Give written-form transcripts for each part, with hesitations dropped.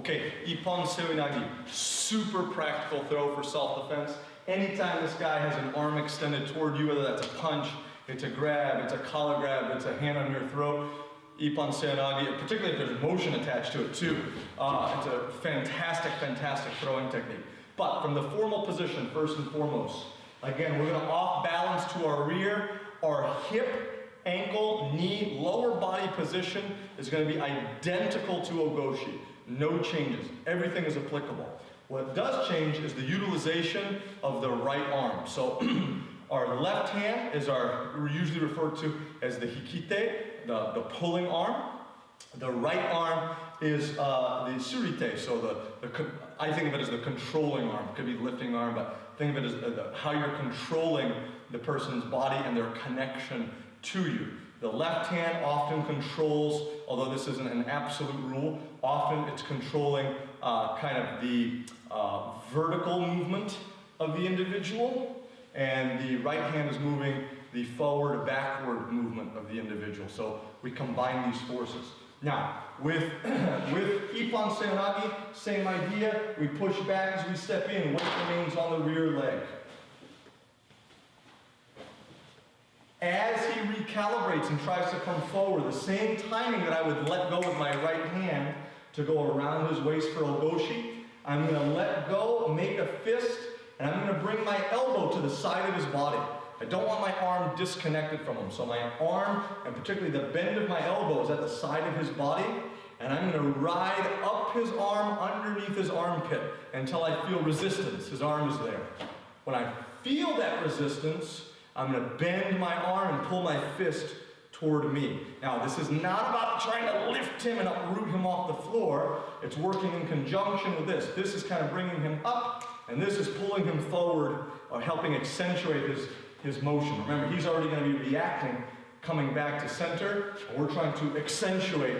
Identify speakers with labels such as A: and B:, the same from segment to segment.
A: Okay, Ippon Seoi Nage, super practical throw for self-defense. Anytime this guy has an arm extended toward you, whether that's a punch, it's a grab, it's a collar grab, it's a hand on your throat, Ippon Seoi Nage, particularly if there's motion attached to it too, it's a fantastic, fantastic throwing technique. But from the formal position, first and foremost, again, we're gonna off balance to our rear, our hip, ankle, knee, lower body position is gonna be identical to Ogoshi. No changes, everything is applicable. What does change is the utilization of the right arm. So our left hand is we're usually referred to as the hikite, the pulling arm. The right arm is the surite, so I think of it as the controlling arm. It could be the lifting arm, but think of it as how you're controlling the person's body and their connection to you. The left hand often controls, although this isn't an absolute rule, often it's controlling kind of the vertical movement of the individual, and the right hand is moving the forward-backward movement of the individual. So we combine these forces. Now, with Ippon Seoi Nage, same idea. We push back as we step in. Weight remains on the rear leg. As he recalibrates and tries to come forward, the same timing that I would let go with my right hand to go around his waist for Ogoshi, I'm going to let go, make a fist, and I'm going to bring my elbow to the side of his body. I don't want my arm disconnected from him, so my arm, and particularly the bend of my elbow, is at the side of his body, and I'm going to ride up his arm underneath his armpit until I feel resistance. His arm is there. When I feel that resistance, I'm going to bend my arm and pull my fist toward me. Now, this is not about trying to lift him and uproot him off the floor. It's working in conjunction with this. This is kind of bringing him up, and this is pulling him forward or helping accentuate his motion. Remember, he's already going to be reacting, coming back to center, and we're trying to accentuate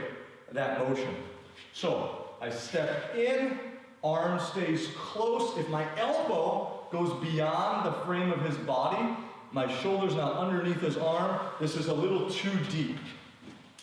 A: that motion. So, I step in, arm stays close. If my elbow goes beyond the frame of his body, my shoulder's now underneath his arm, this is a little too deep.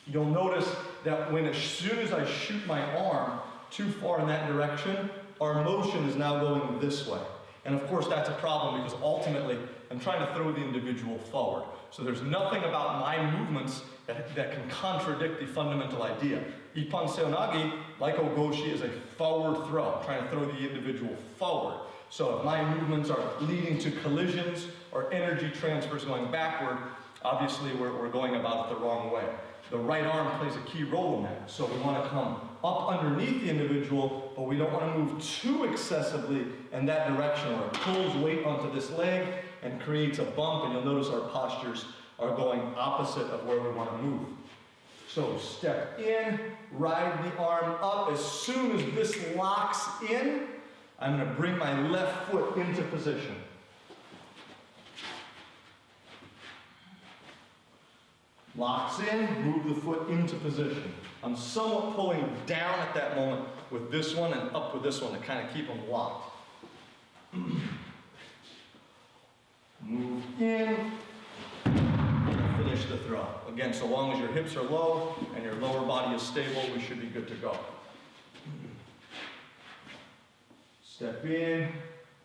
A: You'll notice that as soon as I shoot my arm too far in that direction, our motion is now going this way. And of course that's a problem because ultimately I'm trying to throw the individual forward. So there's nothing about my movements that can contradict the fundamental idea. Ippon Seoi Nage, like Ogoshi, is a forward throw. I'm trying to throw the individual forward. So if my movements are leading to collisions or energy transfers going backward, obviously we're going about it the wrong way. The right arm plays a key role in that. So we want to come up underneath the individual, but we don't want to move too excessively in that direction where it pulls weight onto this leg and creates a bump, and you'll notice our postures are going opposite of where we want to move. So step in, ride the arm up. As soon as this locks in, I'm going to bring my left foot into position. Locks in, move the foot into position. I'm somewhat pulling down at that moment with this one and up with this one to kind of keep them locked. Move in, and finish the throw. Again, so long as your hips are low and your lower body is stable, we should be good to go. Step in,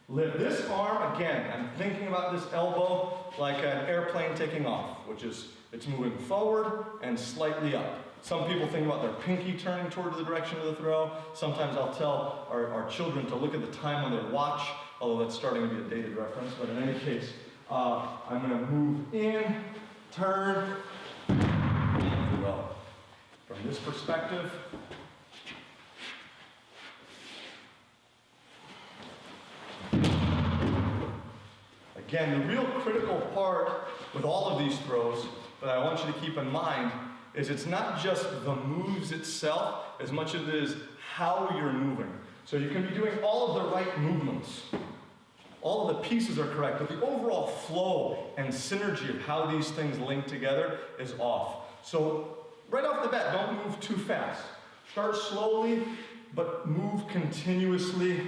A: lift this arm. Again, I'm thinking about this elbow like an airplane taking off, which is, it's moving forward and slightly up. Some people think about their pinky turning toward the direction of the throw. Sometimes I'll tell our children to look at the time on their watch, although that's starting to be a dated reference, but in any case, I'm going to move in, turn, and throw. From this perspective, again, the real critical part with all of these throws that I want you to keep in mind is it's not just the moves itself as much as it is how you're moving. So you can be doing all of the right movements. All of the pieces are correct, but the overall flow and synergy of how these things link together is off. So right off the bat, don't move too fast. Start slowly, but move continuously.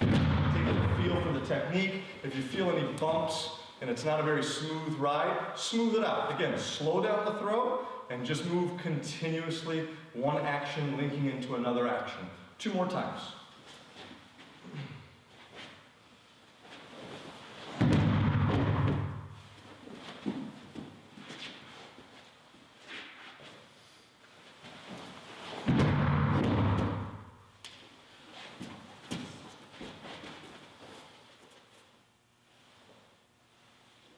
A: Feel for the technique. If you feel any bumps and it's not a very smooth ride, smooth it out. Again, slow down the throw and just move continuously, one action linking into another action. 2 more times.